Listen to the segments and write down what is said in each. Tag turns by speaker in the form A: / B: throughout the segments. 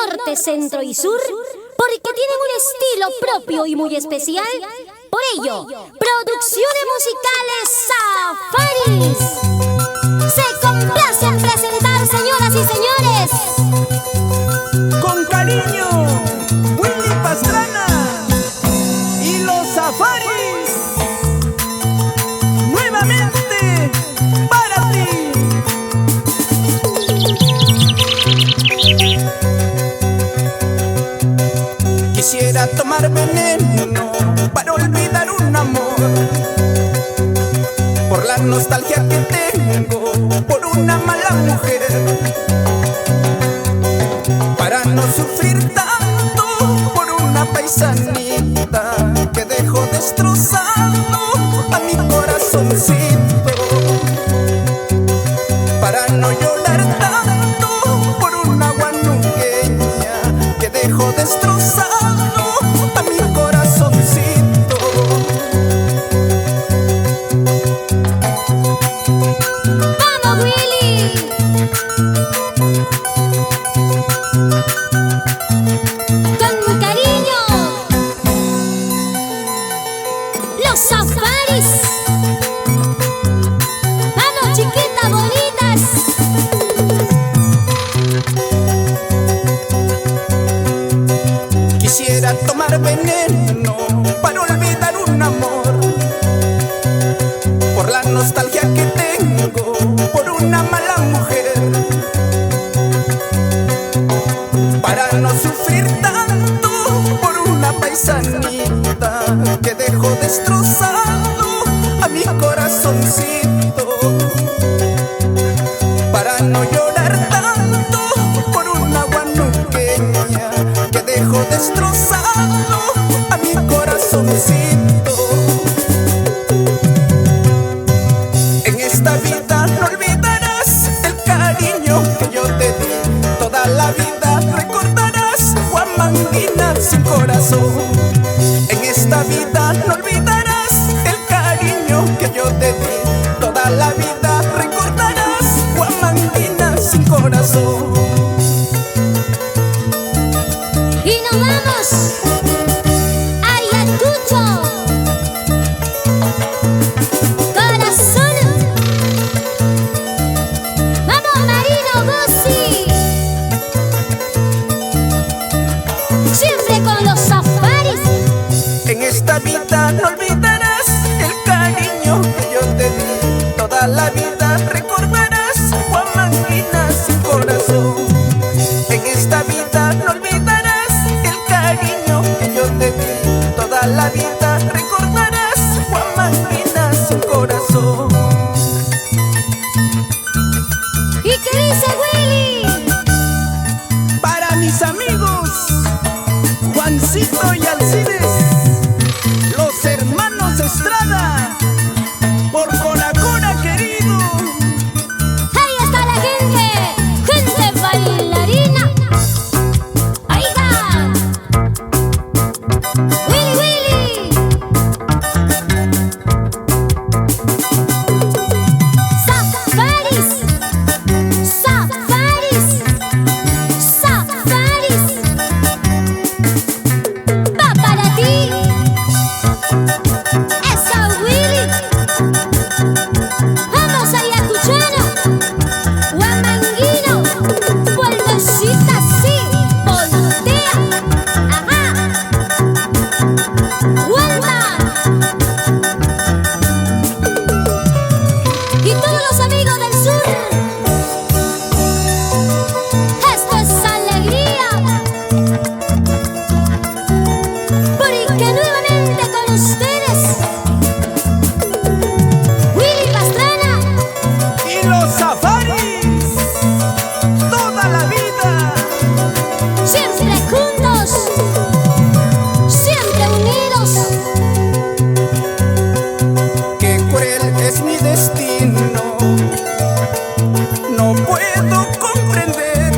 A: norte, centro y sur, porque tienen un estilo propio y muy especial. Por ello, Producciones Musicales Safaris se complace en presentar, señoras y señores,
B: con cariño, Willy Pastrana y los Safaris, nuevamente para ti. Quisiera tomar veneno para olvidar un amor, por la nostalgia que tengo por una mala mujer, para no sufrir tanto por una paisanita que dejó destrozado a mi corazoncito, para no llorar tanto por una guanuqueña que dejó destrozado a mi corazoncito.
A: ¡vamos, Willy! Con cariño, los Safaris. ¡Vamos, chiquitas bonitas!
B: Quisiera tomar veneno para olvidar un amor, por la nostalgia que tengo por una mala mujer, para no sufrir tanto por una paisanita que dejó destrozado a mi corazoncito, para no llorar tanto por una guanuqueña que dejó destrozado a mi corazoncito. En esta vida no olvidarás el cariño que yo te di, toda la vida recordarás Huamanguina sin corazón. En esta vida no olvidarás el cariño que yo te di, toda la vida recordarás Huamanguina sin corazón.
A: Y nos vamos a Ayacucho, corazón. Vamos, Marino Bossi, siempre con los Safaris.
B: En esta vida no olvidarás el cariño que yo te di, toda la vida recordarás Huamanguina sin corazón. En esta vida no olvidarás el cariño que yo te di, toda la vida recordarás Huamanguina sin corazón.
A: ¿Y qué dice Willy?
B: Para mis amigos Juancito y Alcides, los hermanos Estrada, por Conacona querido.
A: Ahí está la gente bailarina. Oiga, Willy, Safaris, Safaris, Safaris. Va para ti. Esa Willy. Vamos a Ayacuchano, Huamanguino, vuelvecita así, voltea, ajá, vuelta. Y todos los amigos del sur, esto es alegría, porque nuevamente con ustedes, Willy Pastrana.
B: Y los Safaris, toda la vida.
A: Siempre juntos, siempre unidos.
B: Qué cruel es mi destino, no puedo comprender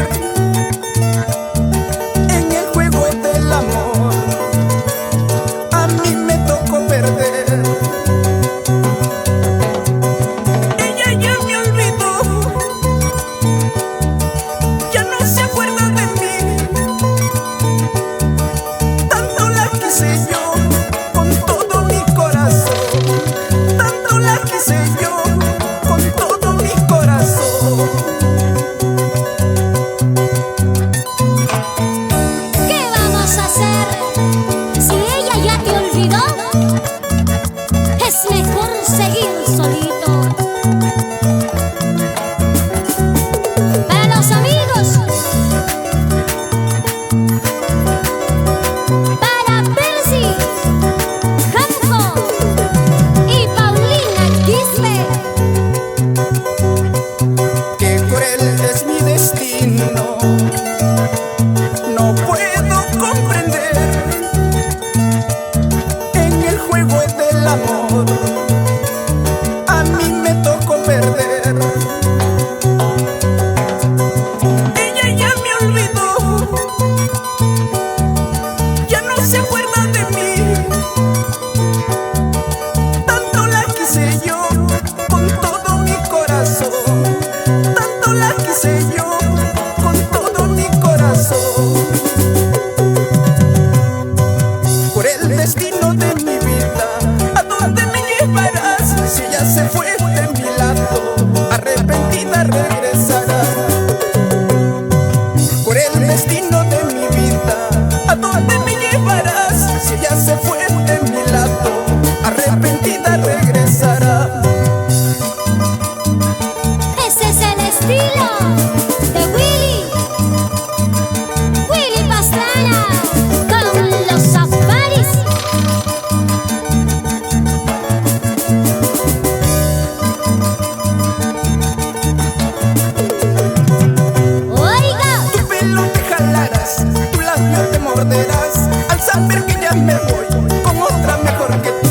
B: jalarás, tu labio te morderás al saber que ya me voy con otra mejor que tú.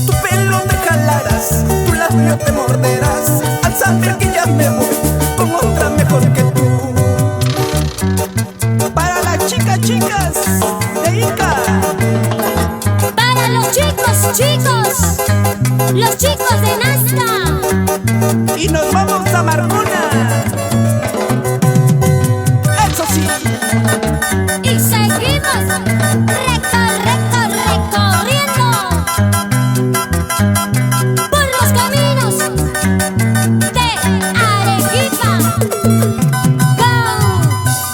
B: Tu pelo te jalarás, tu labio te morderás al saber que ya me voy con otra mejor que tú. Para las chicas de Ica.
A: Para los chicos de Nazca.
B: Y nos vamos a Marcona. Eso sí.
A: Y seguimos recorriendo por los caminos de Arequipa con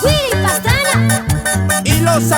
A: Willy Pastrana
B: Y los